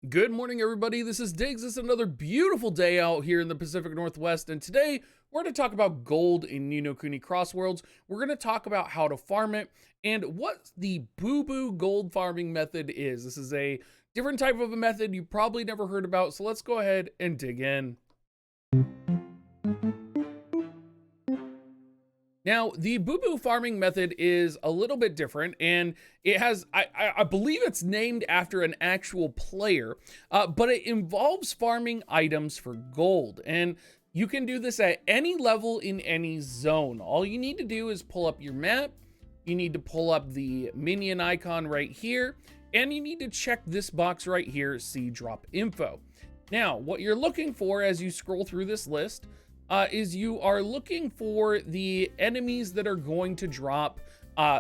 Good morning, everybody. This is Diggs. It's another beautiful day out here in the Pacific Northwest, and today we're going to talk about gold in Ni No Kuni crossworlds. We're going to talk about how to farm it and what the boo-boo gold farming method is. This is a different type of a method you probably never heard about, so let's go ahead and dig in. Now, the boo-boo farming method is a little bit different, and it has, I believe it's named after an actual player, but it involves farming items for gold. And you can do this at any level in any zone. All you need to do is pull up your map, you need to pull up the minion icon right here, and you need to check this box right here, see drop info. Now, what you're looking for as you scroll through this list is you are looking for the enemies that are going to drop,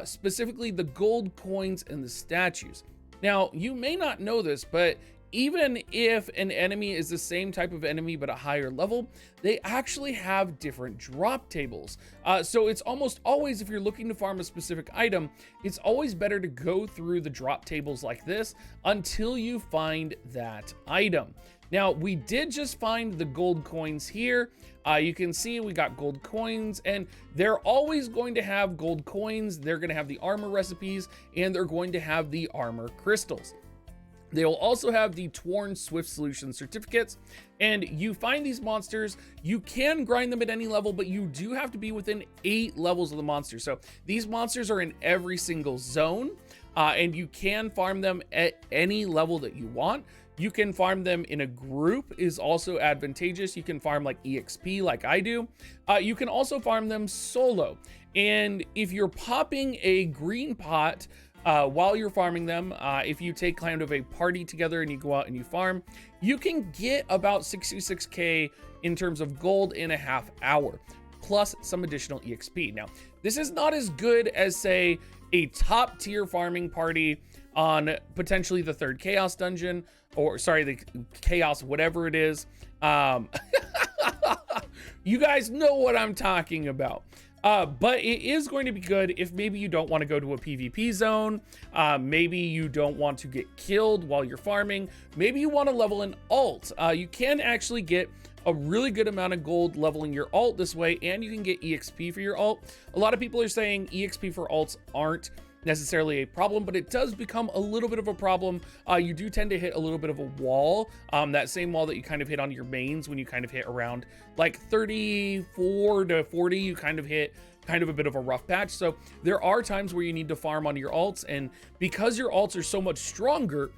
specifically the gold coins and the statues. Now, you may not know this, but even if an enemy is the same type of enemy but a higher level, they actually have different drop tables. So it's almost always, if you're looking to farm a specific item, it's always better to go through the drop tables like this until you find that item. Now, we did just find the gold coins here. You can see we got gold coins, and they're always going to have gold coins. They're going to have the armor recipes, and they're going to have the armor crystals. They will also have the Torn Swift Solution certificates, and you find these monsters. You can grind them at any level, but you do have to be within 8 levels of the monster. So these monsters are in every single zone, and you can farm them at any level that you want. You can farm them in a group is also advantageous. You can farm like EXP like I do. You can also farm them solo. And if you're popping a green pot while you're farming them, if you take kind of a party together and you go out and you farm, you can get about 66k in terms of gold in a half hour, plus some additional EXP. Now, this is not as good as, say, a top tier farming party on potentially the 3rd chaos dungeon, or sorry, the chaos whatever it is. You guys know what I'm talking about. But it is going to be good if maybe you don't want to go to a PvP zone, maybe you don't want to get killed while you're farming, maybe you want to level an alt. You can actually get a really good amount of gold leveling your alt this way, and you can get EXP for your alt. A lot of people are saying EXP for alts aren't necessarily a problem, but it does become a little bit of a problem. You do tend to hit a little bit of a wall, that same wall that you kind of hit on your mains when you kind of hit around like 34 to 40, you kind of hit kind of a bit of a rough patch. So there are times where you need to farm on your alts, and because your alts are so much stronger,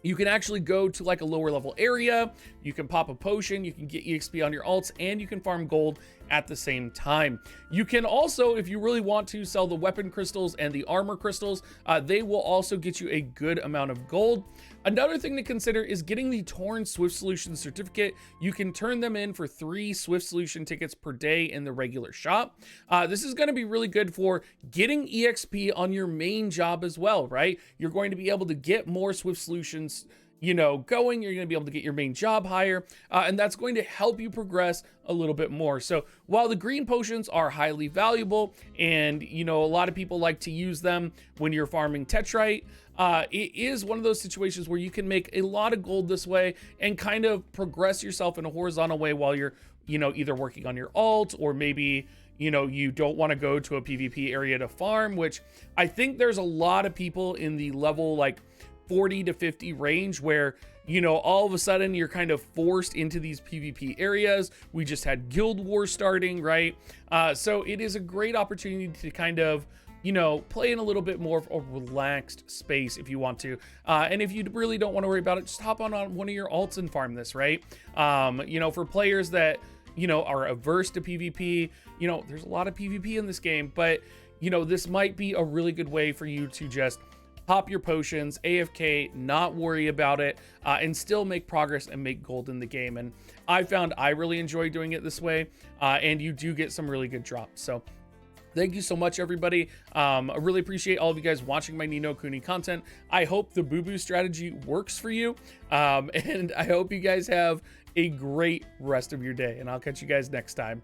you can actually go to like a lower level area, you can pop a potion, you can get EXP on your alts, and you can farm gold at the same time. You can also, if you really want to, sell the weapon crystals and the armor crystals. They will also get you a good amount of gold. Another thing to consider is getting the Torn Swift Solution certificate. You can turn them in for 3 Swift Solution tickets per day in the regular shop. This is going to be really good for getting EXP on your main job as well, right? You're going to be able to get more Swift Solutions going, you're going to be able to get your main job higher, and that's going to help you progress a little bit more. So while the green potions are highly valuable, and a lot of people like to use them when you're farming tetrite, it is one of those situations where you can make a lot of gold this way and kind of progress yourself in a horizontal way while you're either working on your alt, or maybe you don't want to go to a PvP area to farm, which I think there's a lot of people in the level like 40 to 50 range where all of a sudden you're kind of forced into these PvP areas. We just had guild war starting, right? So it is a great opportunity to kind of play in a little bit more of a relaxed space if you want to, and if you really don't want to worry about it, just hop on one of your alts and farm this, right? For players that are averse to PvP, there's a lot of PvP in this game, but this might be a really good way for you to just pop your potions, AFK, not worry about it, and still make progress and make gold in the game. And I found I really enjoy doing it this way, and you do get some really good drops. So thank you so much, everybody. I really appreciate all of you guys watching my Ni No Kuni content. I hope the boo-boo strategy works for you, and I hope you guys have a great rest of your day, and I'll catch you guys next time.